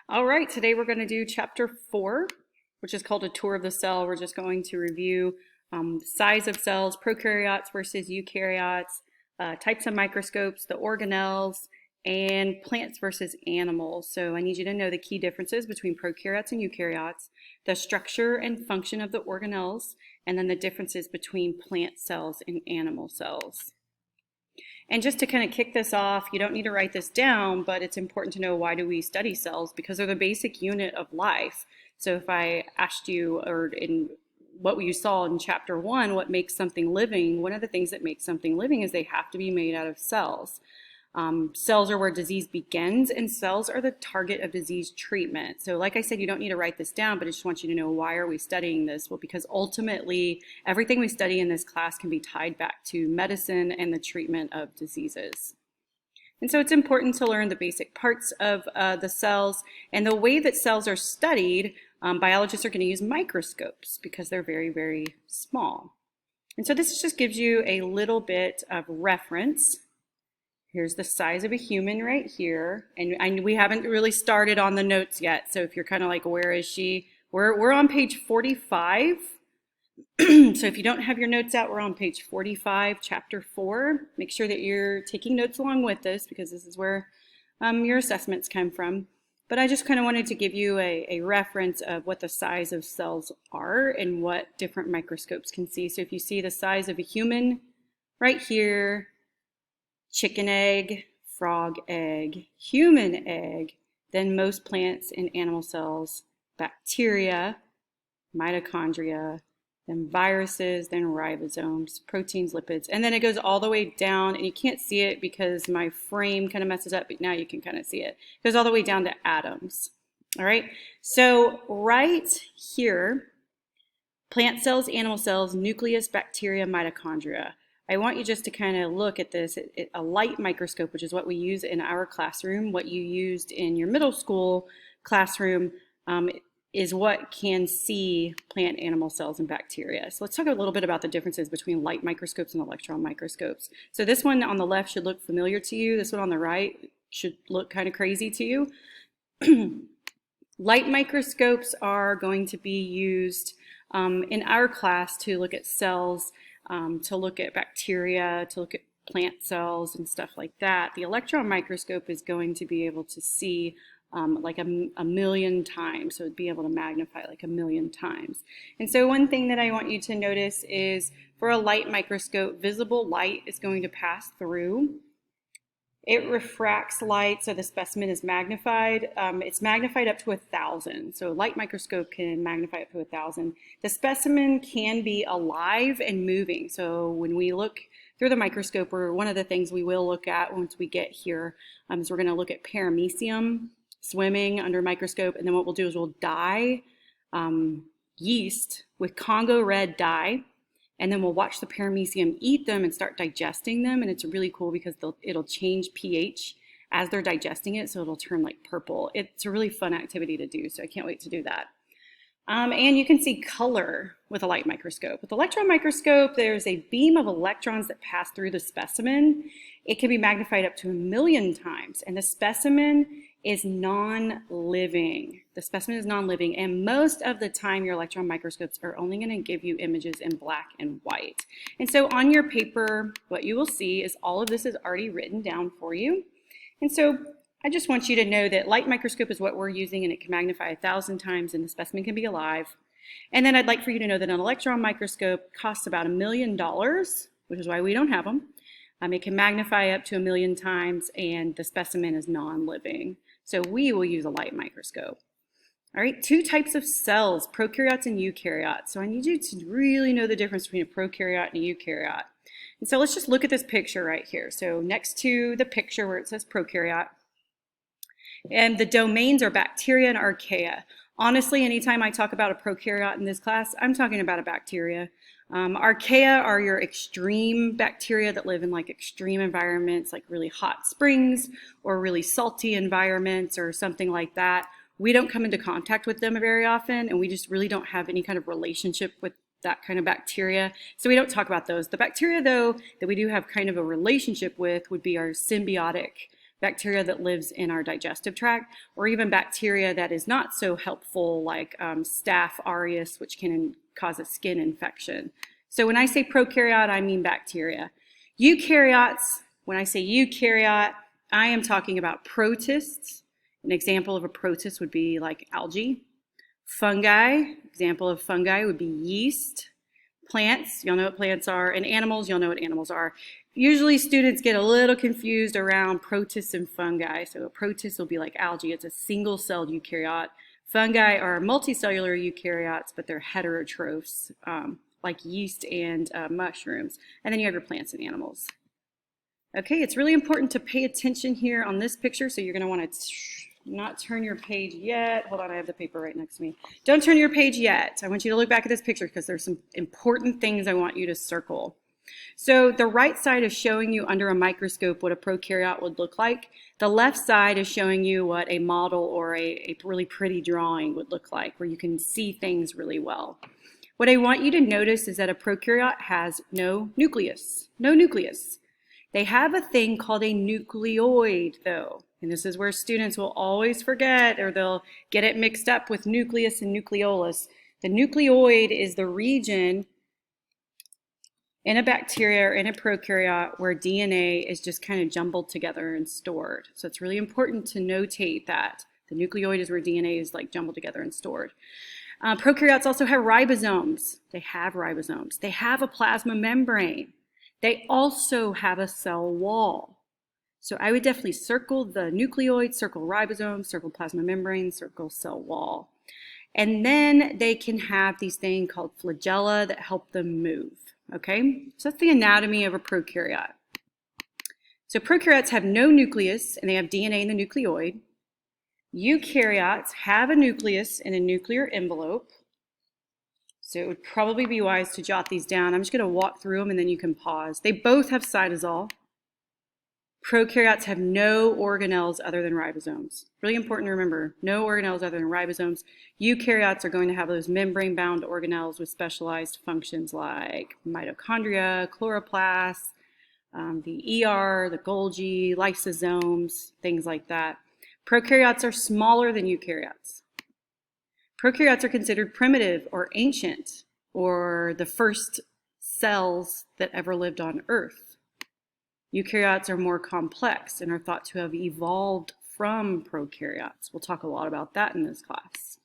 All right, today we're going to do chapter 4, which is called A Tour of the Cell. We're just going to review size of cells, prokaryotes versus eukaryotes, types of microscopes, the organelles, and plants versus animals. So I need you to know the key differences between prokaryotes and eukaryotes, the structure and function of the organelles, and then the differences between plant cells and animal cells. And just to kind of kick this off, you don't need to write this down, but it's important to know, why do we study cells? Because they're the basic unit of life. So if I asked you, or in what you saw in chapter 1, what makes something living, one of the things that makes something living is they have to be made out of cells. Cells are where disease begins, and cells are the target of disease treatment. So like I said, you don't need to write this down, but I just want you to know, why are we studying this? Well, because ultimately everything we study in this class can be tied back to medicine and the treatment of diseases. And so it's important to learn the basic parts of the cells, and the way that cells are studied, biologists are going to use microscopes because they're very, very small. And so this just gives you a little bit of reference. Here's the size of a human right here, and we haven't really started on the notes yet, so if you're kind of like, where is she? We're on page 45. So if you don't have your notes out, we're on page 45, chapter 4. Make sure that you're taking notes along with this, because this is where your assessments come from. But I just kind of wanted to give you a reference of what the size of cells are and what different microscopes can see. So if you see the size of a human right here, chicken egg, frog egg, human egg, then most plants and animal cells, bacteria, mitochondria, then viruses, then ribosomes, proteins, lipids, and then it goes all the way down, and you can't see it because my frame kind of messes up, but now you can kind of see it. It goes all the way down to atoms. All right, so right here, plant cells, animal cells, nucleus, bacteria, mitochondria. I want you just to kind of look at this. A light microscope, which is what we use in our classroom, what you used in your middle school classroom, is what can see plant, animal cells, and bacteria. So let's talk a little bit about the differences between light microscopes and electron microscopes. So this one on the left should look familiar to you. This one on the right should look kind of crazy to you. Light microscopes are going to be used in our class to look at cells, to look at bacteria, to look at plant cells and stuff like that. The electron microscope is going to be able to see like a million times, so it'd be able to magnify like a million times. And so one thing that I want you to notice is, for a light microscope, visible light is going to pass through. It refracts light, so the specimen is magnified. It's magnified up to 1,000. So a light microscope can magnify up to 1,000. The specimen can be alive and moving. So when we look through the microscope, or one of the things we will look at once we get here, is we're going to look at paramecium swimming under a microscope. And then what we'll do is we'll dye yeast with Congo red dye. And then we'll watch the paramecium eat them and start digesting them. And it's really cool because it'll change pH as they're digesting it, so it'll turn like purple. It's a really fun activity to do, so I can't wait to do that. And you can see color with a light microscope. With the electron microscope, there's a beam of electrons that pass through the specimen. It can be magnified up to 1,000,000 times, and the specimen is non-living. The specimen is non-living, and most of the time your electron microscopes are only going to give you images in black and white. And so on your paper, what you will see is all of this is already written down for you. And so I just want you to know that light microscope is what we're using, and it can magnify 1,000 times, and the specimen can be alive. And then I'd like for you to know that an electron microscope costs about $1 million, which is why we don't have them. It can magnify up to 1,000,000 times, and the specimen is non-living. So we will use a light microscope. All right, two types of cells, prokaryotes and eukaryotes. So I need you to really know the difference between a prokaryote and a eukaryote. And so let's just look at this picture right here. So next to the picture where it says prokaryote, and the domains are bacteria and archaea. Honestly, anytime I talk about a prokaryote in this class, I'm talking about a bacteria. Archaea are your extreme bacteria that live in like extreme environments, like really hot springs or really salty environments or something like that. We don't come into contact with them very often, and we just really don't have any kind of relationship with that kind of bacteria. So we don't talk about those. The bacteria, though, that we do have kind of a relationship with would be our symbiotic bacteria that lives in our digestive tract, or even bacteria that is not so helpful, like Staph aureus, which can cause a skin infection. So when I say prokaryote, I mean bacteria. Eukaryotes, when I say eukaryote, I am talking about protists. An example of a protist would be like algae. Fungi, example of fungi would be yeast. Plants, you'll know what plants are, and animals, you'll know what animals are. Usually students get a little confused around protists and fungi. So a protist will be like algae, it's a single-celled eukaryote. Fungi are multicellular eukaryotes, but they're heterotrophs, like yeast and mushrooms. And then you have your plants and animals. Okay, it's really important to pay attention here on this picture, so you're going to want to not turn your page yet. Hold on, I have the paper right next to me. Don't turn your page yet. I want you to look back at this picture because there's some important things I want you to circle. So the right side is showing you under a microscope what a prokaryote would look like. The left side is showing you what a model or a really pretty drawing would look like, where you can see things really well. What I want you to notice is that a prokaryote has no nucleus. No nucleus. They have a thing called a nucleoid, though. And this is where students will always forget, or they'll get it mixed up with nucleus and nucleolus. The nucleoid is the region in a bacteria or in a prokaryote where DNA is just kind of jumbled together and stored. So it's really important to notate that. The nucleoid is where DNA is like jumbled together and stored. Prokaryotes also have ribosomes. They have ribosomes. They have a plasma membrane. They also have a cell wall. So I would definitely circle the nucleoid, circle ribosomes, circle plasma membrane, circle cell wall. And then they can have these things called flagella that help them move. Okay, so that's the anatomy of a prokaryote. So prokaryotes have no nucleus and they have DNA in the nucleoid. Eukaryotes have a nucleus and a nuclear envelope. So it would probably be wise to jot these down. I'm just going to walk through them and then you can pause. They both have cytosol. Prokaryotes have no organelles other than ribosomes. Really important to remember, no organelles other than ribosomes. Eukaryotes are going to have those membrane-bound organelles with specialized functions like mitochondria, chloroplasts, the ER, the Golgi, lysosomes, things like that. Prokaryotes are smaller than eukaryotes. Prokaryotes are considered primitive or ancient, or the first cells that ever lived on Earth. Eukaryotes are more complex and are thought to have evolved from prokaryotes. We'll talk a lot about that in this class.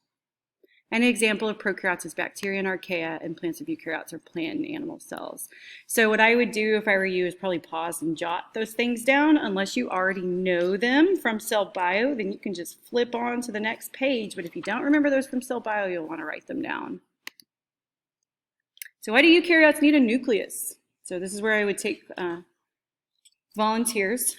An example of prokaryotes is bacteria and archaea, and plants of eukaryotes are plant and animal cells. So what I would do if I were you is probably pause and jot those things down. Unless you already know them from cell bio, then you can just flip on to the next page. But if you don't remember those from cell bio, you'll want to write them down. So why do eukaryotes need a nucleus? So this is where I would take volunteers,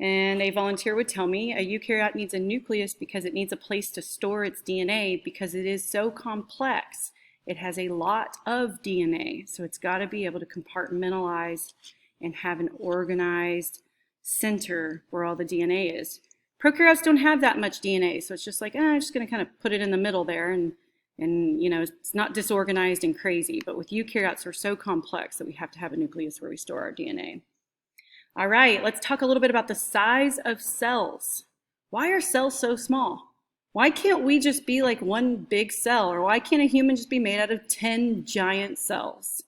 and a volunteer would tell me a eukaryote needs a nucleus because it needs a place to store its DNA because it is so complex. It has a lot of DNA, so it's got to be able to compartmentalize and have an organized center where all the DNA is. Prokaryotes don't have that much DNA, so it's just like, I'm just going to kind of put it in the middle there, and you know, it's not disorganized and crazy. But with eukaryotes, we're so complex that we have to have a nucleus where we store our DNA. All right, let's talk a little bit about the size of cells. Why are cells so small? Why can't we just be like one big cell? Or why can't a human just be made out of 10 giant cells?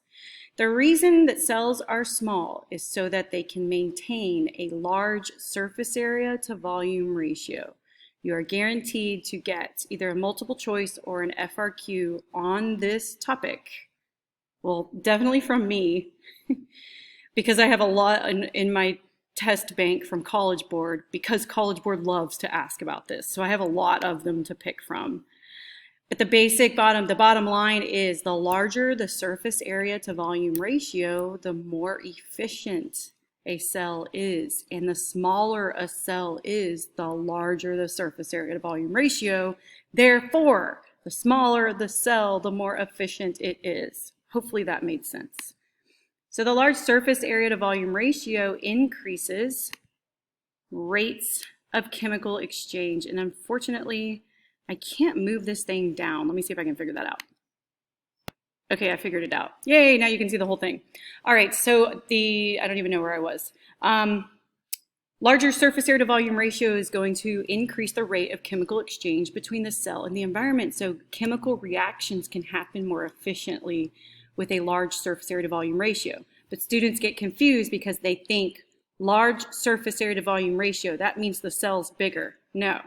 The reason that cells are small is so that they can maintain a large surface area to volume ratio. You are guaranteed to get either a multiple choice or an FRQ on this topic. Well, definitely from me. Because I have a lot in my test bank from College Board, because College Board loves to ask about this. So I have a lot of them to pick from. But the bottom line is the larger the surface area to volume ratio, the more efficient a cell is. And the smaller a cell is, the larger the surface area to volume ratio. Therefore, the smaller the cell, the more efficient it is. Hopefully that made sense. So the large surface area to volume ratio increases rates of chemical exchange. And unfortunately, I can't move this thing down. Let me see if I can figure that out. Okay, I figured it out. Yay, now you can see the whole thing. All right, so I don't even know where I was. Larger surface area to volume ratio is going to increase the rate of chemical exchange between the cell and the environment, so chemical reactions can happen more efficiently with a large surface area to volume ratio. But students get confused because they think large surface area to volume ratio, that means the cell's bigger. No,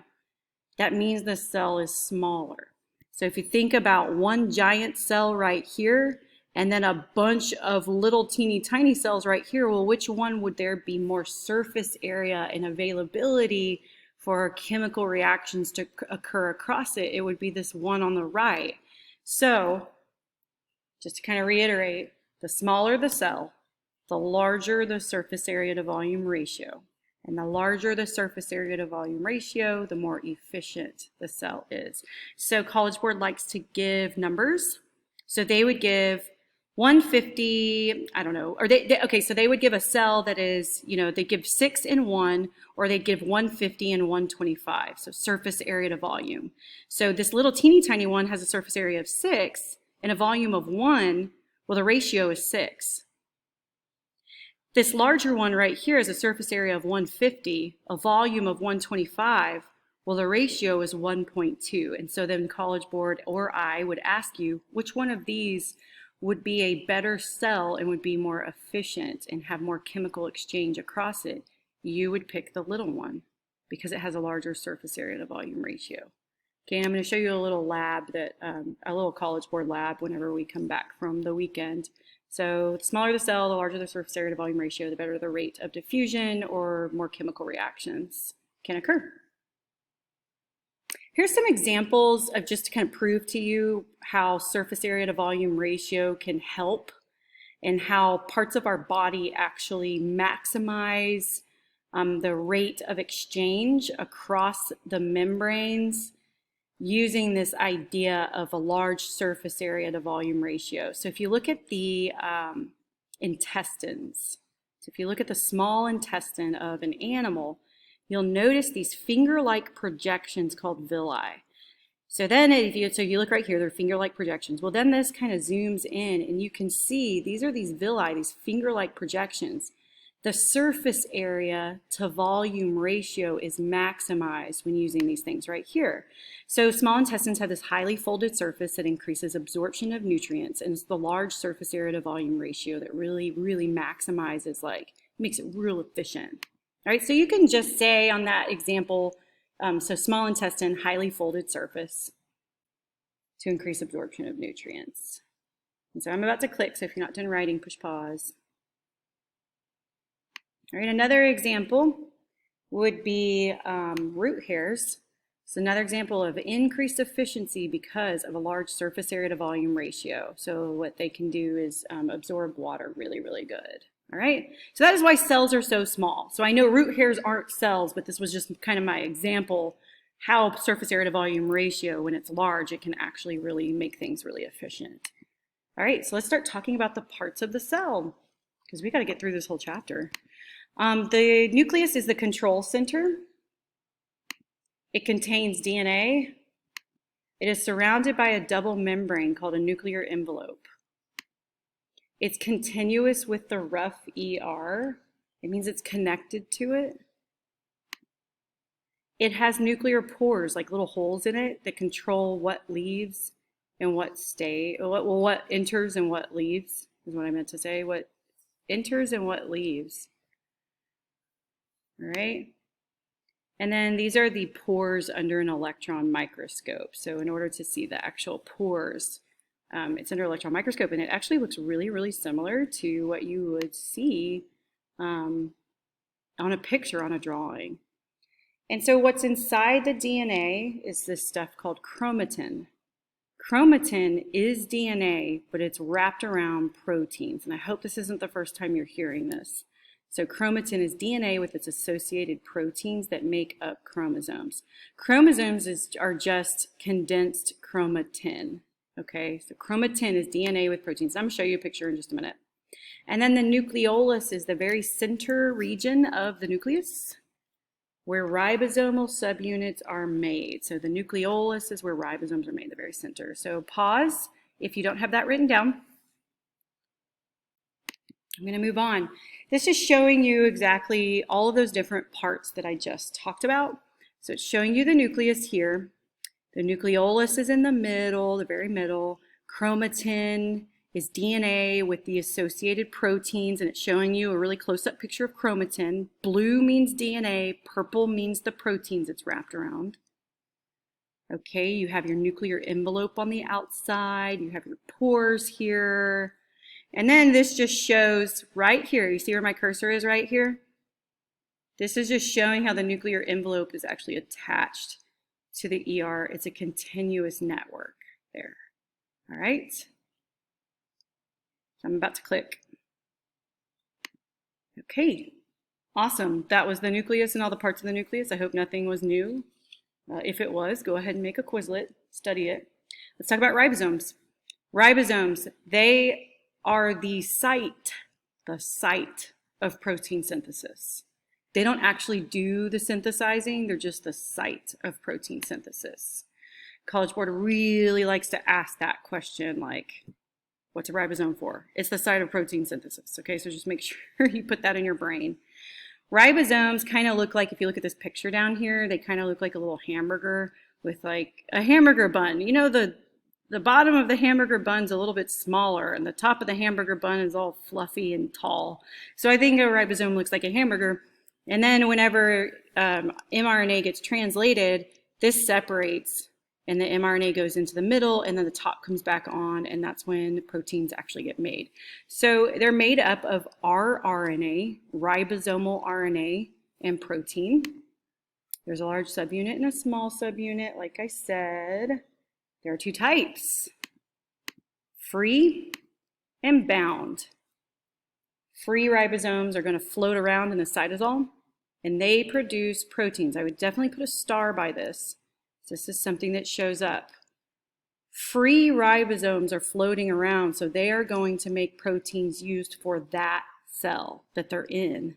that means the cell is smaller. So if you think about one giant cell right here, and then a bunch of little teeny tiny cells right here, well, which one would there be more surface area and availability for chemical reactions to occur across it? It would be this one on the right. So just to kind of reiterate, the smaller the cell, the larger the surface area to volume ratio. And the larger the surface area to volume ratio, the more efficient the cell is. So College Board likes to give numbers. So they would give 150, I don't know, or okay, so they would give a cell that is, they give 6 and 1, or they give 150 and 125, so surface area to volume. So this little teeny tiny one has a surface area of 6 and a volume of 1, well, the ratio is 6. This larger one right here is a surface area of 150, a volume of 125, well, the ratio is 1.2. And so then College Board or I would ask you, which one of these would be a better cell and would be more efficient and have more chemical exchange across it? You would pick the little one because it has a larger surface area to volume ratio. Okay, and I'm going to show you a little lab that, a little College Board lab whenever we come back from the weekend. So the smaller the cell, the larger the surface area to volume ratio, the better the rate of diffusion or more chemical reactions can occur. Here's some examples of just to kind of prove to you how surface area to volume ratio can help and how parts of our body actually maximize the rate of exchange across the membranes using this idea of a large surface area to volume ratio. So if you look at the intestines, so if you look at the small intestine of an animal, you'll notice these finger-like projections called villi. So then if you look right here, they're finger-like projections. Well, then this kind of zooms in and you can see these are these villi, these finger-like projections. The surface area to volume ratio is maximized when using these things right here. So small intestines have this highly folded surface that increases absorption of nutrients, and it's the large surface area to volume ratio that really, really maximizes, makes it real efficient. All right, so you can just say on that example, so small intestine, highly folded surface to increase absorption of nutrients. And so I'm about to click, so if you're not done writing, push pause. All right, another example would be root hairs. So another example of increased efficiency because of a large surface area to volume ratio. So what they can do is absorb water really, really good. All right, so that is why cells are so small. So I know root hairs aren't cells, but this was just kind of my example how surface area to volume ratio, when it's large, it can actually really make things really efficient. All right, so let's start talking about the parts of the cell because we got to get through this whole chapter. The nucleus is the control center. It contains DNA. It is surrounded by a double membrane called a nuclear envelope. It's continuous with the rough ER. It means it's connected to it. It has nuclear pores, like little holes in it, that control what leaves and what what enters and what leaves, is what I meant to say. What enters and what leaves. All right. And then these are the pores under an electron microscope. So in order to see the actual pores, it's under an electron microscope, and it actually looks really, really similar to what you would see on a picture, on a drawing. And so what's inside the DNA is this stuff called chromatin. Chromatin is DNA, but it's wrapped around proteins. And I hope this isn't the first time you're hearing this. So chromatin is DNA with its associated proteins that make up chromosomes. Chromosomes are just condensed chromatin. Okay, so chromatin is DNA with proteins. I'm going to show you a picture in just a minute. And then the nucleolus is the very center region of the nucleus where ribosomal subunits are made. So the nucleolus is where ribosomes are made, the very center. So pause if you don't have that written down. I'm going to move on. This is showing you exactly all of those different parts that I just talked about. So it's showing you the nucleus here. The nucleolus is in the middle, the very middle. Chromatin is DNA with the associated proteins, and it's showing you a really close-up picture of chromatin. Blue means DNA, purple means the proteins it's wrapped around. Okay, you have your nuclear envelope on the outside, you have your pores here, and then this just shows right here, you see where my cursor is right here? This is just showing how the nuclear envelope is actually attached to the ER. It's a continuous network there. All right. I'm about to click. Okay, awesome. That was the nucleus and all the parts of the nucleus. I hope nothing was new. If it was, go ahead and make a Quizlet, study it. Let's talk about ribosomes. Ribosomes, they are the site of protein synthesis. They don't actually do the synthesizing, they're just the site of protein synthesis. College Board really likes to ask that question, like, what's a ribosome for? It's the site of protein synthesis, okay? So just make sure you put that in your brain. Ribosomes kind of look like, if you look at this picture down here, they kind of look like a little hamburger with like a hamburger bun. You know, the bottom of the hamburger bun's a little bit smaller and the top of the hamburger bun is all fluffy and tall. So I think a ribosome looks like a hamburger. And then whenever mRNA gets translated, this separates and the mRNA goes into the middle and then the top comes back on, and that's when proteins actually get made. So they're made up of rRNA, ribosomal RNA, and protein. There's a large subunit and a small subunit, like I said. There are two types, free and bound. Free ribosomes are going to float around in the cytosol, and they produce proteins. I would definitely put a star by this. This is something that shows up. Free ribosomes are floating around, so they are going to make proteins used for that cell that they're in.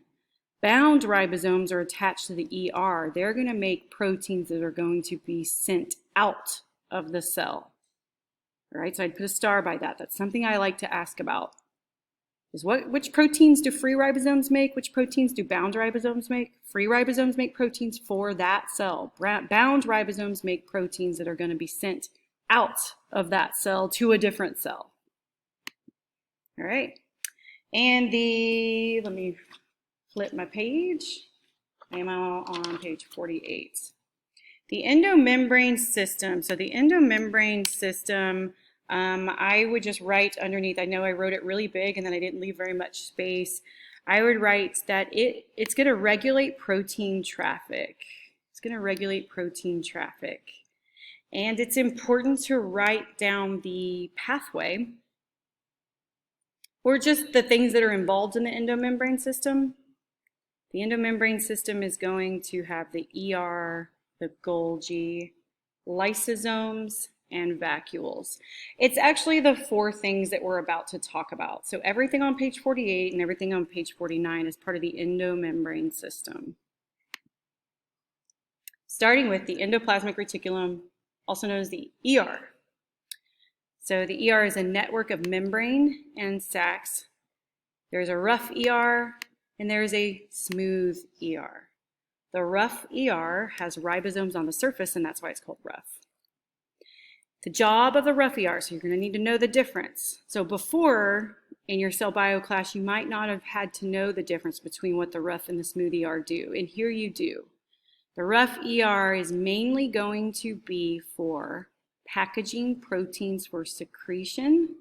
Bound ribosomes are attached to the ER. They're going to make proteins that are going to be sent out of the cell. All right, so I'd put a star by that. That's something I like to ask about. Is which proteins do free ribosomes make? Which proteins do bound ribosomes make? Free ribosomes make proteins for that cell. Bound ribosomes make proteins that are going to be sent out of that cell to a different cell. All right. And let me flip my page. I am on page 48. The endomembrane system. So the endomembrane system, I would just write underneath. I know I wrote it really big and then I didn't leave very much space. I would write that it's going to regulate protein traffic. It's going to regulate protein traffic. And it's important to write down the pathway or just the things that are involved in the endomembrane system. The endomembrane system is going to have the ER, the Golgi, lysosomes, and vacuoles. It's actually the four things that we're about to talk about. So everything on page 48 and everything on page 49 is part of the endomembrane system. Starting with the endoplasmic reticulum, also known as the ER. So the ER is a network of membrane and sacs. There's a rough ER and there's a smooth ER. The rough ER has ribosomes on the surface, and that's why it's called rough. The job of the rough ER, so you're going to need to know the difference. So before, in your cell bio class, you might not have had to know the difference between what the rough and the smooth ER do, and here you do. The rough ER is mainly going to be for packaging proteins for secretion,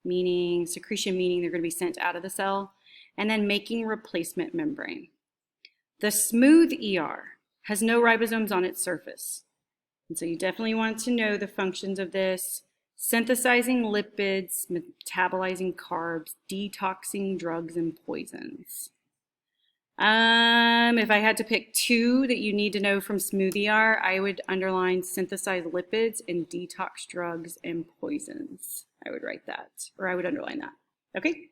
meaning they're going to be sent out of the cell, and then making replacement membrane. The smooth ER has no ribosomes on its surface. And so you definitely want to know the functions of this: synthesizing lipids, metabolizing carbs, detoxing drugs and poisons. If I had to pick two that you need to know from smooth ER, I would underline synthesize lipids and detox drugs and poisons. I would write that, or I would underline that. Okay?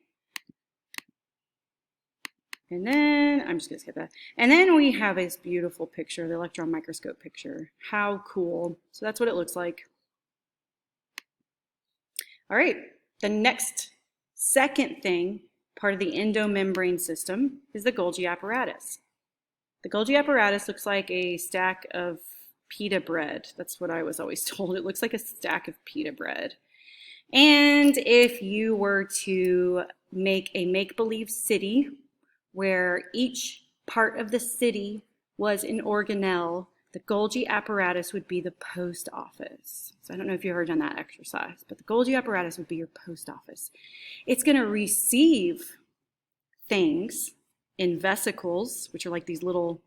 And then, I'm just going to skip that. And then we have this beautiful picture, the electron microscope picture. How cool. So that's what it looks like. All right, the second thing part of the endomembrane system, is the Golgi apparatus. The Golgi apparatus looks like a stack of pita bread. That's what I was always told. It looks like a stack of pita bread. And if you were to make a make-believe city where each part of the city was an organelle, the Golgi apparatus would be the post office. So I don't know if you've ever done that exercise, but the Golgi apparatus would be your post office. It's going to receive things in vesicles, which are like these little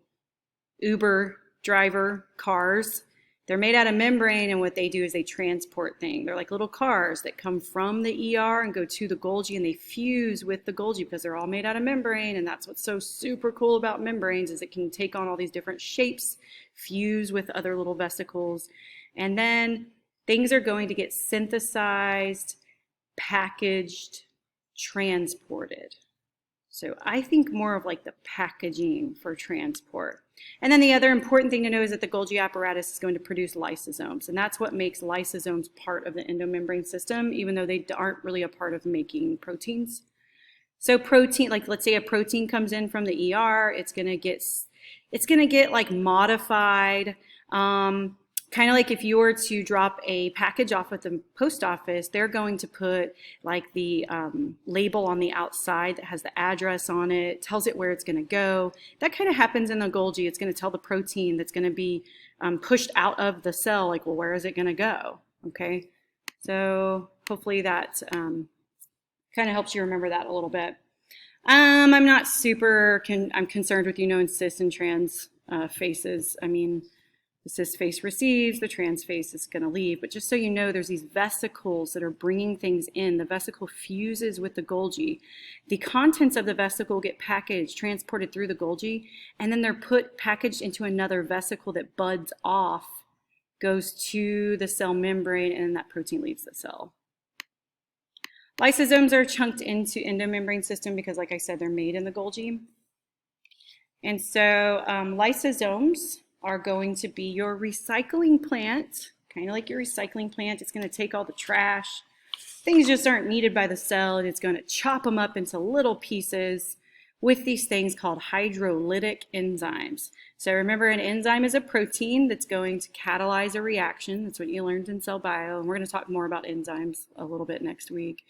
Uber driver cars. They're made out of membrane, and what they do is they transport things. They're like little cars that come from the ER and go to the Golgi, and they fuse with the Golgi because they're all made out of membrane, and that's what's so super cool about membranes is it can take on all these different shapes, fuse with other little vesicles, and then things are going to get synthesized, packaged, transported. So I think more of like the packaging for transport. And then the other important thing to know is that the Golgi apparatus is going to produce lysosomes, and that's what makes lysosomes part of the endomembrane system, even though they aren't really a part of making proteins. So protein, like let's say a protein comes in from the ER, it's gonna get like modified. Kind of like if you were to drop a package off at the post office, they're going to put like the label on the outside that has the address on it, tells it where it's going to go. That kind of happens in the Golgi. It's going to tell the protein that's going to be pushed out of the cell, like, well, where is it going to go? Okay, so hopefully that kind of helps you remember that a little bit. I'm not super, I'm concerned with, knowing cis and trans faces. I mean, the cis face receives, the trans face is going to leave. But just so you know, there's these vesicles that are bringing things in. The vesicle fuses with the Golgi. The contents of the vesicle get packaged, transported through the Golgi, and then they're packaged into another vesicle that buds off, goes to the cell membrane, and that protein leaves the cell. Lysosomes are chunked into endomembrane system because, like I said, they're made in the Golgi. And so lysosomes are going to be your recycling plant, kind of like your recycling plant. It's going to take all the trash, things just aren't needed by the cell, and it's going to chop them up into little pieces with these things called hydrolytic enzymes. So remember, an enzyme is a protein that's going to catalyze a reaction. That's what you learned in cell bio, and we're going to talk more about enzymes a little bit next week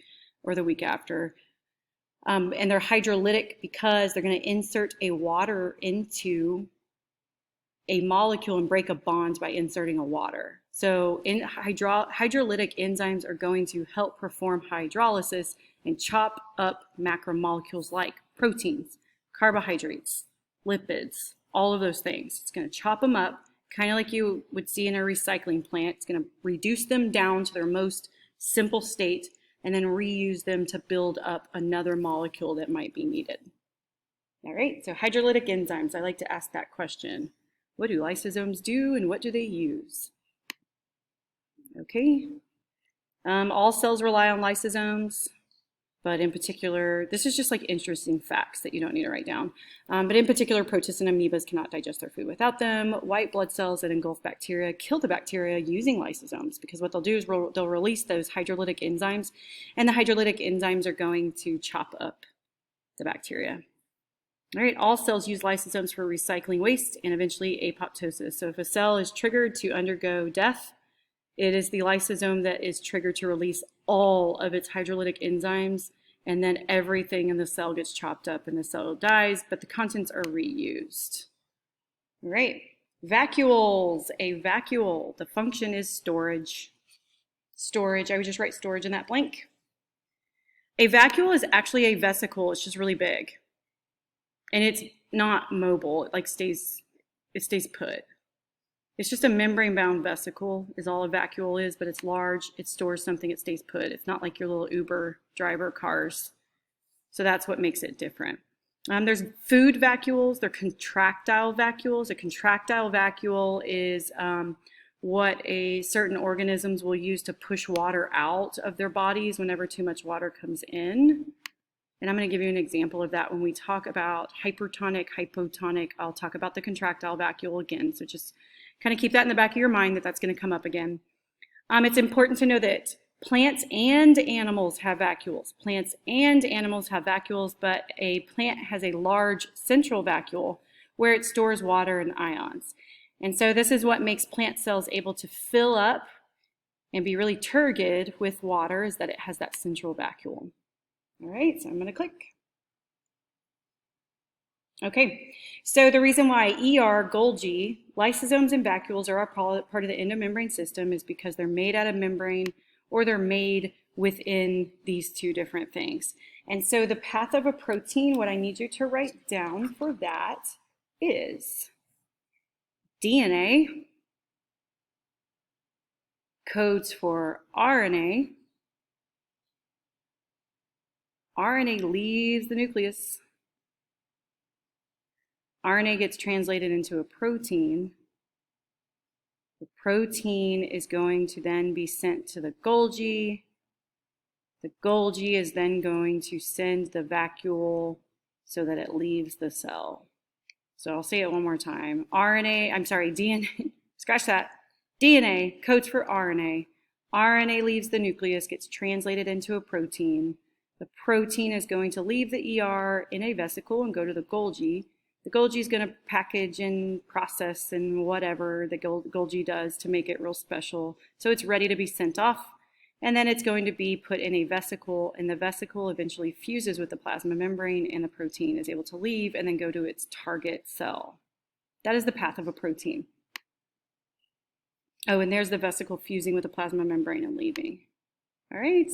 or the week after. And they're hydrolytic because they're going to insert a water into a molecule and break a bond by inserting a water. So hydrolytic enzymes are going to help perform hydrolysis and chop up macromolecules like proteins, carbohydrates, lipids, all of those things. It's going to chop them up, kind of like you would see in a recycling plant. It's going to reduce them down to their most simple state and then reuse them to build up another molecule that might be needed. All right, so hydrolytic enzymes, I like to ask that question. What do lysosomes do and what do they use? Okay, all cells rely on lysosomes, but in particular, this is just like interesting facts that you don't need to write down. But in particular, protists and amoebas cannot digest their food without them. White blood cells that engulf bacteria kill the bacteria using lysosomes, because what they'll do is they'll release those hydrolytic enzymes, and the hydrolytic enzymes are going to chop up the bacteria. All right, all cells use lysosomes for recycling waste and eventually apoptosis. So if a cell is triggered to undergo death, it is the lysosome that is triggered to release all of its hydrolytic enzymes, and then everything in the cell gets chopped up and the cell dies, but the contents are reused. All right, vacuoles. A vacuole, the function is storage. Storage, I would just write storage in that blank. A vacuole is actually a vesicle, it's just really big. And it's not mobile, it stays put. It's just a membrane-bound vesicle is all a vacuole is, but it's large, it stores something, it stays put. It's not like your little Uber driver cars. So that's what makes it different. There's food vacuoles, they're contractile vacuoles. A contractile vacuole is what certain organisms will use to push water out of their bodies whenever too much water comes in. And I'm going to give you an example of that when we talk about hypertonic, hypotonic. I'll talk about the contractile vacuole again. So just kind of keep that in the back of your mind that that's going to come up again. It's important to know that Plants and animals have vacuoles. Plants and animals have vacuoles, but a plant has a large central vacuole where it stores water and ions. And so this is what makes plant cells able to fill up and be really turgid with water, is that it has that central vacuole. All right, so I'm going to click. Okay, so the reason why ER, Golgi, lysosomes and vacuoles are part of the endomembrane system is because they're made out of membrane, or they're made within these two different things. And so the path of a protein, what I need you to write down for that is DNA codes for RNA. RNA leaves the nucleus. RNA gets translated into a protein. The protein is going to then be sent to the Golgi. The Golgi is then going to send the vacuole so that it leaves the cell. So I'll say it one more time. DNA, scratch that. DNA codes for RNA. RNA leaves the nucleus, gets translated into a protein. The protein is going to leave the ER in a vesicle and go to the Golgi. The Golgi is going to package and process and whatever the Golgi does to make it real special. So it's ready to be sent off. And then it's going to be put in a vesicle, and the vesicle eventually fuses with the plasma membrane, and the protein is able to leave and then go to its target cell. That is the path of a protein. Oh, and there's the vesicle fusing with the plasma membrane and leaving. All right.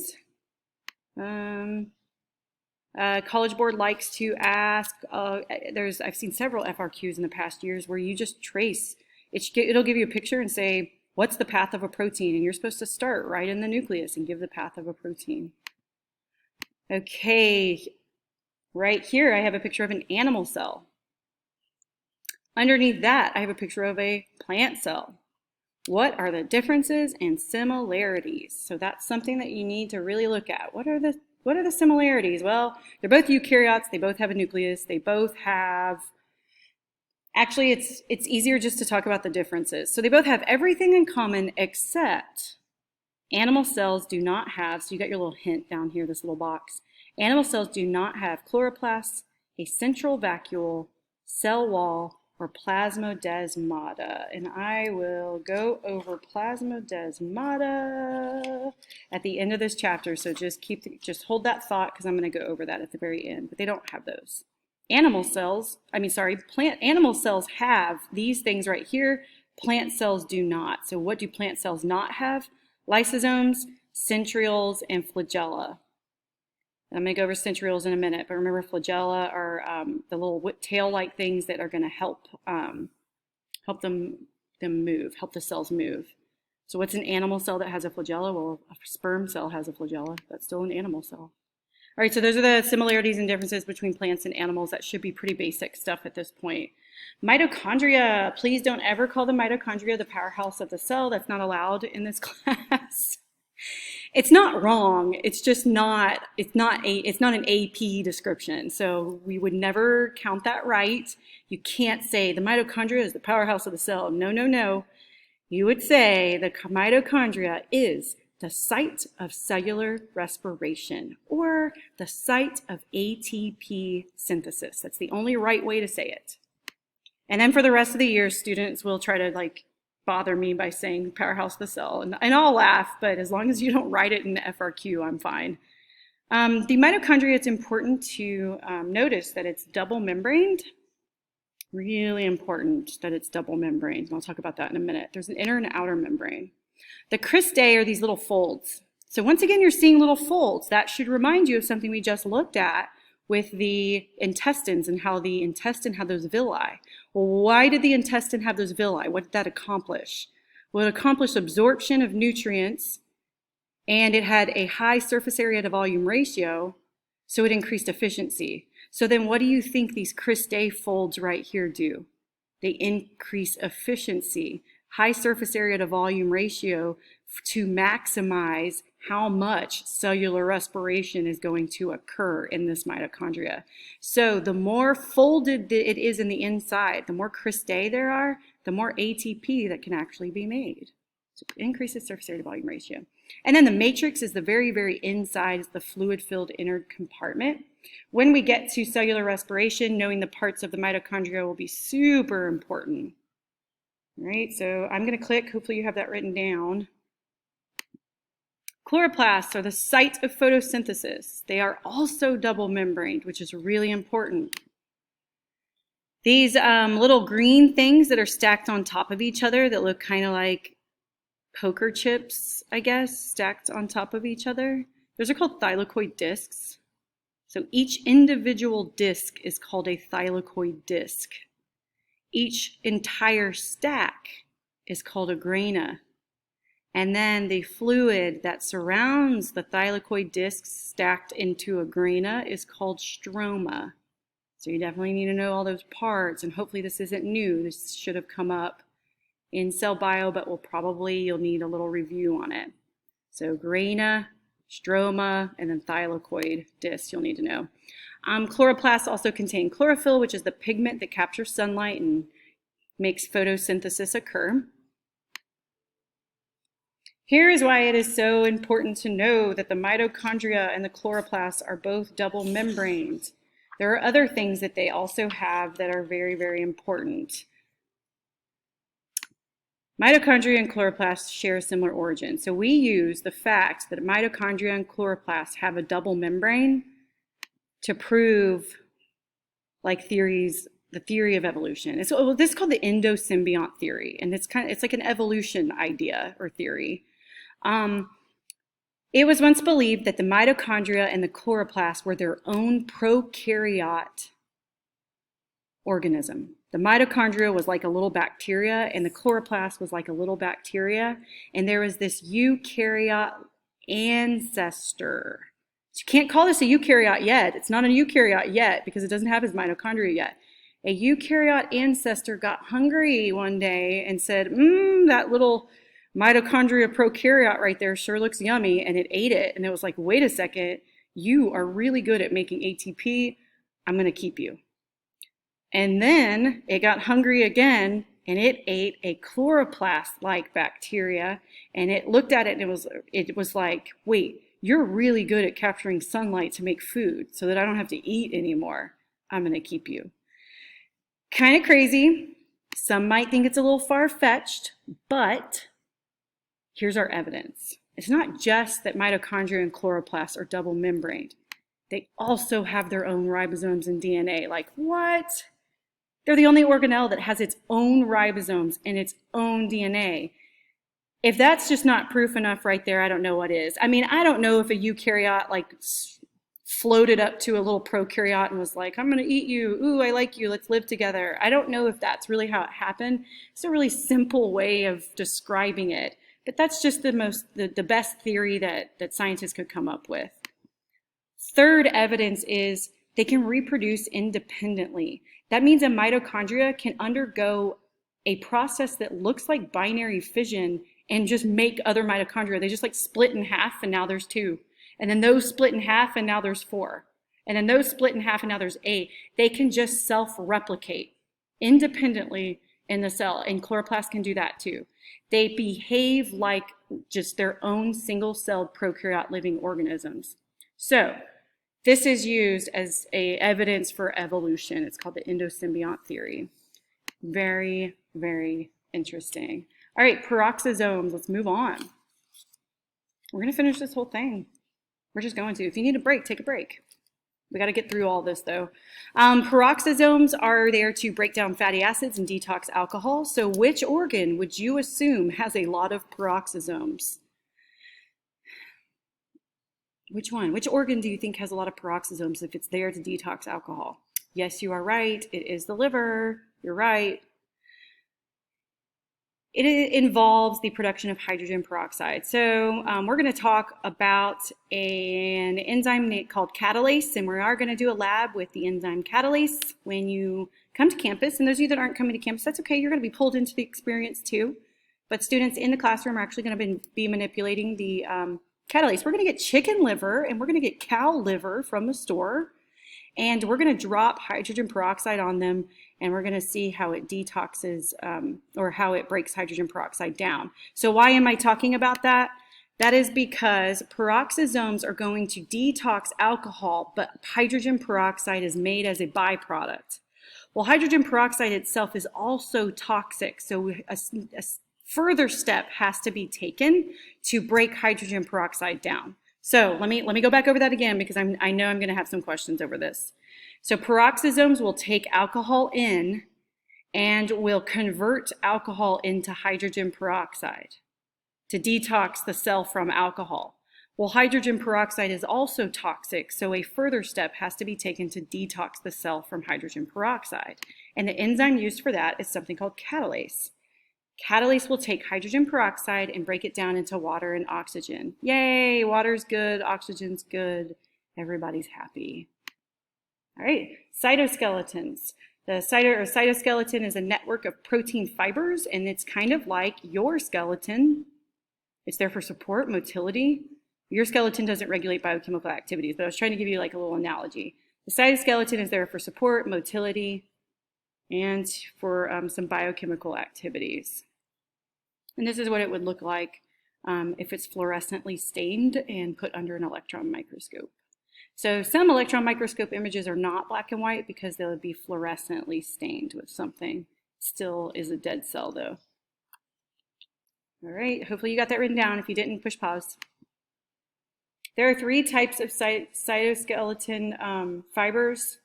College Board likes to ask, I've seen several FRQs in the past years where you just trace, it'll give you a picture and say, what's the path of a protein? And you're supposed to start right in the nucleus and give the path of a protein. Okay, right here I have a picture of an animal cell. Underneath that, I have a picture of a plant cell. What are the differences and similarities? So that's something that you need to really look at. What are the similarities? Well, they're both eukaryotes. They both have a nucleus. They both have, actually it's easier just to talk about the differences. So they both have everything in common except animal cells do not have, so you got your little hint down here, this little box. Animal cells do not have chloroplasts, a central vacuole, cell wall, or plasmodesmata. And I will go over plasmodesmata at the end of this chapter, so just hold that thought because I'm going to go over that at the very end, but they don't have those. Animal cells have these things right here. Plant cells do not. So what do plant cells not have? Lysosomes, centrioles, and flagella. I'm going to go over centrioles in a minute, but remember flagella are the little tail-like things that are going to help them move, help the cells move. So what's an animal cell that has a flagella? Well, a sperm cell has a flagella. That's still an animal cell. All right, so those are the similarities and differences between plants and animals. That should be pretty basic stuff at this point. Mitochondria. Please don't ever call the mitochondria the powerhouse of the cell. That's not allowed in this class. It's not wrong. It's just not. It's not an AP description. So we would never count that right. You can't say the mitochondria is the powerhouse of the cell. No, no, no. You would say the mitochondria is the site of cellular respiration, or the site of ATP synthesis. That's the only right way to say it. And then for the rest of the year, students will try to bother me by saying powerhouse of the cell, and I'll laugh, but as long as you don't write it in the FRQ, I'm fine. The mitochondria, it's important to notice that it's double membraned. Really important that it's double membraned, and I'll talk about that in a minute. There's an inner and outer membrane. The cristae are these little folds. So once again, you're seeing little folds. That should remind you of something we just looked at with the intestines and how the intestine had those villi. Well, why did the intestine have those villi? What did that accomplish? Well, it accomplished absorption of nutrients, and it had a high surface area to volume ratio, so it increased efficiency. So then what do you think these cristae folds right here do? They increase efficiency. High surface area to volume ratio to maximize how much cellular respiration is going to occur in this mitochondria. So the more folded it is in the inside, the more cristae there are, the more ATP that can actually be made. So it increases surface area to volume ratio. And then the matrix is the very, very inside, is the fluid-filled inner compartment. When we get to cellular respiration, knowing the parts of the mitochondria will be super important. All right, so I'm going to click. Hopefully you have that written down. Chloroplasts are the site of photosynthesis. They are also double membraned, which is really important. These little green things that are stacked on top of each other that look kind of like poker chips, I guess, stacked on top of each other. Those are called thylakoid discs. So each individual disc is called a thylakoid disc. Each entire stack is called a grana. And then the fluid that surrounds the thylakoid discs stacked into a grana is called stroma. So you definitely need to know all those parts, and hopefully this isn't new. This should have come up in cell bio, but you'll need a little review on it. So grana, stroma, and then thylakoid discs you'll need to know. Chloroplasts also contain chlorophyll, which is the pigment that captures sunlight and makes photosynthesis occur. Here is why it is so important to know that the mitochondria and the chloroplasts are both double membraned. There are other things that they also have that are very, very important. Mitochondria and chloroplasts share a similar origin. So we use the fact that mitochondria and chloroplasts have a double membrane to prove like theories, the theory of evolution. This is called the endosymbiont theory, and it's like an evolution idea or theory. It was once believed that the mitochondria and the chloroplast were their own prokaryote organism. The mitochondria was like a little bacteria, and the chloroplast was like a little bacteria, and there was this eukaryote ancestor. So you can't call this a eukaryote yet. It's not a eukaryote yet because it doesn't have its mitochondria yet. A eukaryote ancestor got hungry one day and said, that little mitochondria prokaryote right there sure looks yummy, and it ate it, and it was like, wait a second, you are really good at making ATP, I'm going to keep you. And then it got hungry again, and it ate a chloroplast-like bacteria, and it looked at it, and it was like, wait, you're really good at capturing sunlight to make food so that I don't have to eat anymore. I'm going to keep you. Kind of crazy. Some might think it's a little far-fetched, but here's our evidence. It's not just that mitochondria and chloroplasts are double membraned. They also have their own ribosomes and DNA. Like, what? They're the only organelle that has its own ribosomes and its own DNA. If that's just not proof enough right there, I don't know what is. I mean, I don't know if a eukaryote like floated up to a little prokaryote and was like, I'm going to eat you. Ooh, I like you. Let's live together. I don't know if that's really how it happened. It's a really simple way of describing it. But that's just the best theory that scientists could come up with. Third evidence is they can reproduce independently. That means a mitochondria can undergo a process that looks like binary fission and just make other mitochondria. They just like split in half and now there's 2. And then those split in half and now there's 4. And then those split in half and now there's 8. They can just self-replicate independently in the cell, and chloroplasts can do that too. They behave like just their own single-celled prokaryote living organisms. So this is used as evidence for evolution. It's called the endosymbiont theory. Very, very interesting. All right, peroxisomes. Let's move on. We're going to finish this whole thing. We're just going to. If you need a break, take a break. We got to get through all this though. Peroxisomes are there to break down fatty acids and detox alcohol. So which organ would you assume has a lot of peroxisomes? Which one? Which organ do you think has a lot of peroxisomes if it's there to detox alcohol? Yes, you are right. It is the liver. You're right. It involves the production of hydrogen peroxide. So we're going to talk about an enzyme called catalase, and we are going to do a lab with the enzyme catalase when you come to campus. And those of you that aren't coming to campus, that's okay. You're going to be pulled into the experience too. But students in the classroom are actually going to be manipulating the catalase. We're going to get chicken liver and we're going to get cow liver from the store. And we're going to drop hydrogen peroxide on them, and we're going to see how it detoxes or how it breaks hydrogen peroxide down. So why am I talking about that? That is because peroxisomes are going to detox alcohol, but hydrogen peroxide is made as a byproduct. Well, hydrogen peroxide itself is also toxic, so a further step has to be taken to break hydrogen peroxide down. So let me go back over that again because I know I'm going to have some questions over this. So peroxisomes will take alcohol in and will convert alcohol into hydrogen peroxide to detox the cell from alcohol. Well, hydrogen peroxide is also toxic, so a further step has to be taken to detox the cell from hydrogen peroxide. And the enzyme used for that is something called catalase. Catalase will take hydrogen peroxide and break it down into water and oxygen. Yay, water's good, oxygen's good, everybody's happy. All right, cytoskeletons. The cytoskeleton is a network of protein fibers, and it's kind of like your skeleton. It's there for support, motility. Your skeleton doesn't regulate biochemical activities, but I was trying to give you like a little analogy. The cytoskeleton is there for support, motility, and for some biochemical activities. And this is what it would look like if it's fluorescently stained and put under an electron microscope. So some electron microscope images are not black and white because they would be fluorescently stained with something. Still is a dead cell though. All right, hopefully you got that written down. If you didn't, push pause. There are 3 types of cytoskeleton fibers.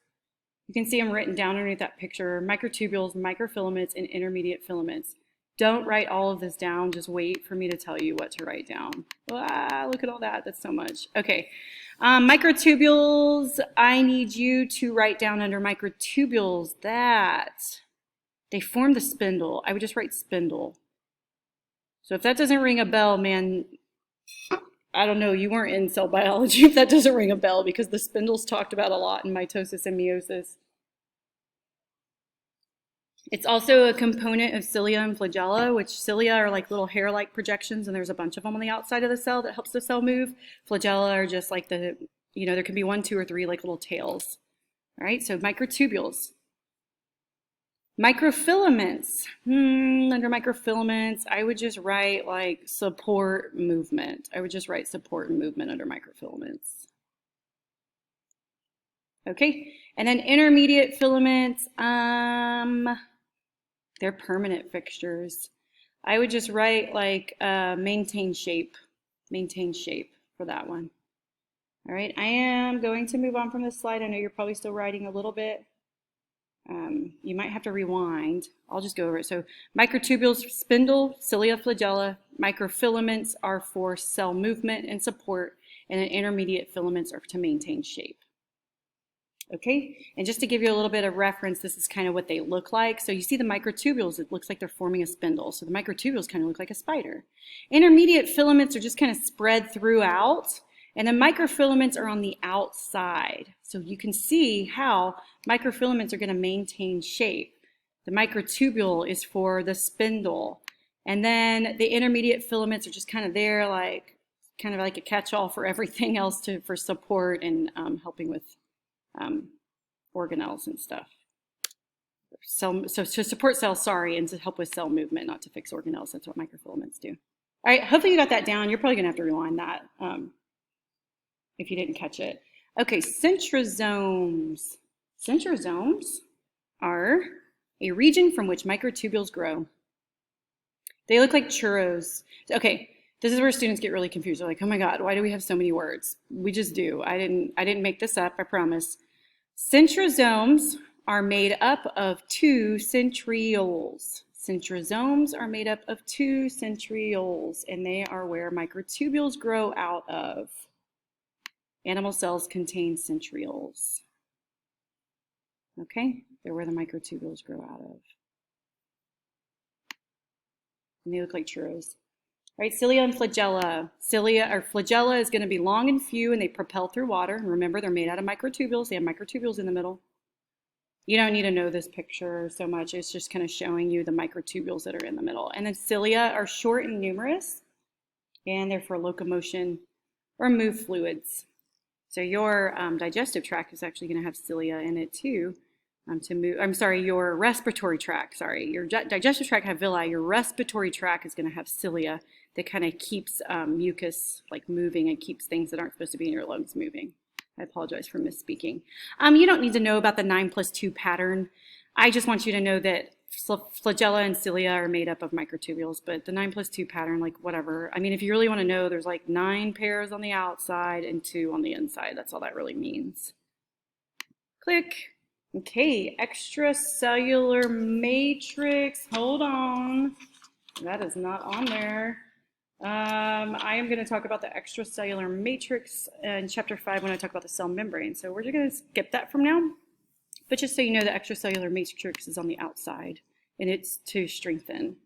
You can see them written down underneath that picture: microtubules, microfilaments, and intermediate filaments. Don't write all of this down. Just wait for me to tell you what to write down. Wow, look at all that. That's so much. Okay. Microtubules, I need you to write down under microtubules that they form the spindle. I would just write spindle. So if that doesn't ring a bell, man, I don't know, you weren't in cell biology if that doesn't ring a bell, because the spindle's talked about a lot in mitosis and meiosis. It's also a component of cilia and flagella, which cilia are like little hair-like projections, and there's a bunch of them on the outside of the cell that helps the cell move. Flagella are just like the, there can be 1, 2, or 3 like little tails. All right, so microtubules. Microfilaments. Under microfilaments, I would just write like support movement. I would just write support and movement under microfilaments. Okay, and then intermediate filaments, they're permanent fixtures. I would just write like maintain shape for that one. All right, I am going to move on from this slide. I know you're probably still writing a little bit. You might have to rewind. I'll just go over it. So microtubules, spindle, cilia, flagella. Microfilaments are for cell movement and support, and then intermediate filaments are to maintain shape. Okay, and just to give you a little bit of reference, this is kind of what they look like. So you see the microtubules, it looks like they're forming a spindle. So the microtubules kind of look like a spider. Intermediate filaments are just kind of spread throughout, and then microfilaments are on the outside. So you can see how microfilaments are going to maintain shape. The microtubule is for the spindle, and then the intermediate filaments are just kind of there, like kind of like a catch-all for everything else for support and helping with organelles and stuff. So to support cells, and to help with cell movement, not to fix organelles. That's what microfilaments do. All right, hopefully you got that down. You're probably gonna have to rewind that if you didn't catch it. Okay, centrosomes. Centrosomes are a region from which microtubules grow. They look like churros. Okay, this is where students get really confused. They're like, oh my God, why do we have so many words? We just do. I didn't make this up, I promise. Centrosomes are made up of 2 centrioles. Centrosomes are made up of 2 centrioles, and they are where microtubules grow out of. Animal cells contain centrioles. Okay, they're where the microtubules grow out of. And they look like churros. All right, cilia and flagella. Flagella is going to be long and few, and they propel through water. And remember, they're made out of microtubules. They have microtubules in the middle. You don't need to know this picture so much. It's just kind of showing you the microtubules that are in the middle. And then cilia are short and numerous, and they're for locomotion or move fluids. So your digestive tract is actually going to have cilia in it too. To move, I'm sorry, your respiratory tract, sorry, your digestive tract have villi, your respiratory tract is going to have cilia that kind of keeps mucus like moving and keeps things that aren't supposed to be in your lungs moving. I apologize for misspeaking. You don't need to know about the 9+2 pattern. I just want you to know that flagella and cilia are made up of microtubules, but the 9+2 pattern, like whatever. I mean, if you really want to know, there's like 9 pairs on the outside and 2 on the inside. That's all that really means. Click. Okay, extracellular matrix. Hold on. That is not on there. I am going to talk about the extracellular matrix in chapter 5 when I talk about the cell membrane. So we're just going to skip that from now. But just so you know, the extracellular matrix is on the outside, and it's to strengthen.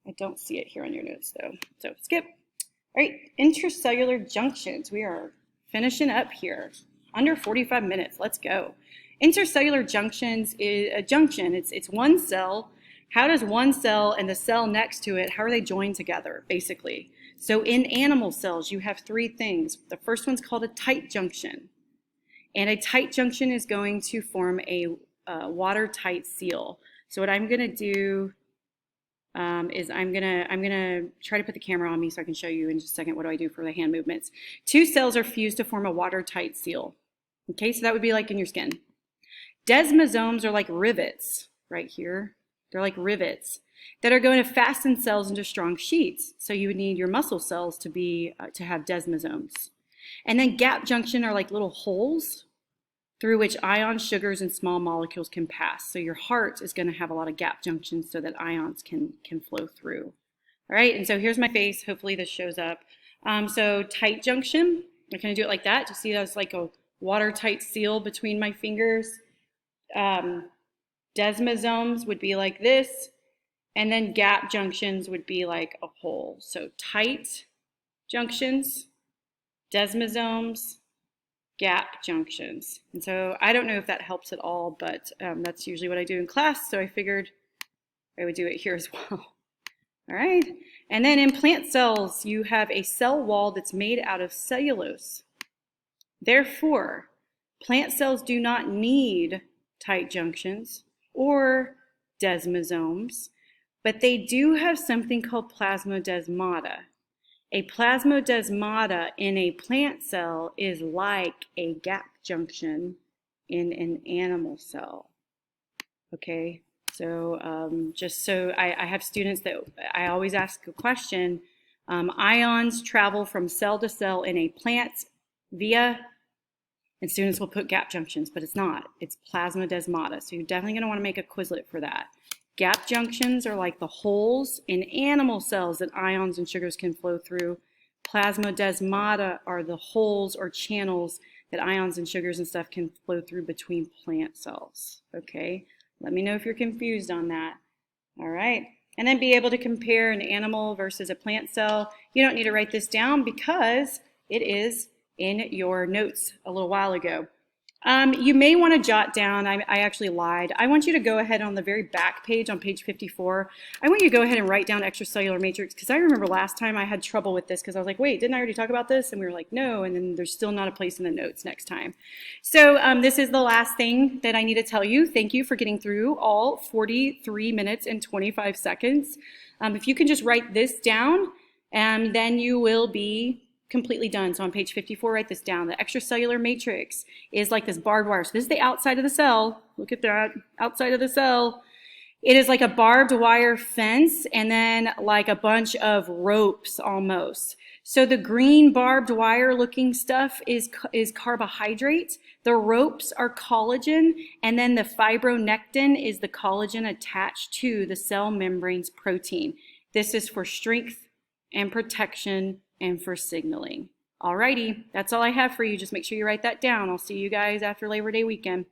I don't see it here on your notes, though. So skip. All right, intracellular junctions. We are finishing up here. Under 45 minutes. Let's go. Intercellular junctions is a junction. It's one cell. How does one cell and the cell next to it, how are they joined together, basically? So in animal cells, you have 3 things. The first one's called a tight junction. And a tight junction is going to form a watertight seal. So what I'm going to do is I'm gonna try to put the camera on me so I can show you in just a second what do I do for the hand movements. 2 cells are fused to form a watertight seal. Okay, so that would be like in your skin. Desmosomes are like rivets right here. They're like rivets that are going to fasten cells into strong sheets. So you would need your muscle cells to have desmosomes. And then gap junction are like little holes through which ions, sugars, and small molecules can pass. So your heart is going to have a lot of gap junctions so that ions can flow through. All right, and so here's my face. Hopefully this shows up. So tight junction, I'm going to do it like that. Just see that's like a watertight seal between my fingers. Desmosomes would be like this, and then gap junctions would be like a hole. So tight junctions, desmosomes, gap junctions. And so I don't know if that helps at all, but that's usually what I do in class, so I figured I would do it here as well. All right, and then in plant cells, you have a cell wall that's made out of cellulose. Therefore, plant cells do not need tight junctions or desmosomes, but they do have something called plasmodesmata. A plasmodesmata in a plant cell is like a gap junction in an animal cell. Okay, so just so I have students that I always ask a question. Ions travel from cell to cell in a plant via, and students will put gap junctions, but it's not. It's plasmodesmata. So you're definitely going to want to make a Quizlet for that. Gap junctions are like the holes in animal cells that ions and sugars can flow through. Plasmodesmata are the holes or channels that ions and sugars and stuff can flow through between plant cells. Okay, let me know if you're confused on that. All right, and then be able to compare an animal versus a plant cell. You don't need to write this down because it is in your notes a little while ago. You may want to jot down, I actually lied. I want you to go ahead on the very back page on page 54. I want you to go ahead and write down extracellular matrix because I remember last time I had trouble with this because I was like, wait, didn't I already talk about this? And we were like, no, and then there's still not a place in the notes next time. So this is the last thing that I need to tell you. Thank you for getting through all 43 minutes and 25 seconds. If you can just write this down, then you will be completely done. So on page 54, write this down. The extracellular matrix is like this barbed wire. So this is the outside of the cell. Look at that, outside of the cell. It is like a barbed wire fence and then like a bunch of ropes almost. So the green barbed wire looking stuff is carbohydrate. The ropes are collagen, and then the fibronectin is the collagen attached to the cell membrane's protein. This is for strength and protection and for signaling. Alrighty, that's all I have for you. Just make sure you write that down. I'll see you guys after Labor Day weekend.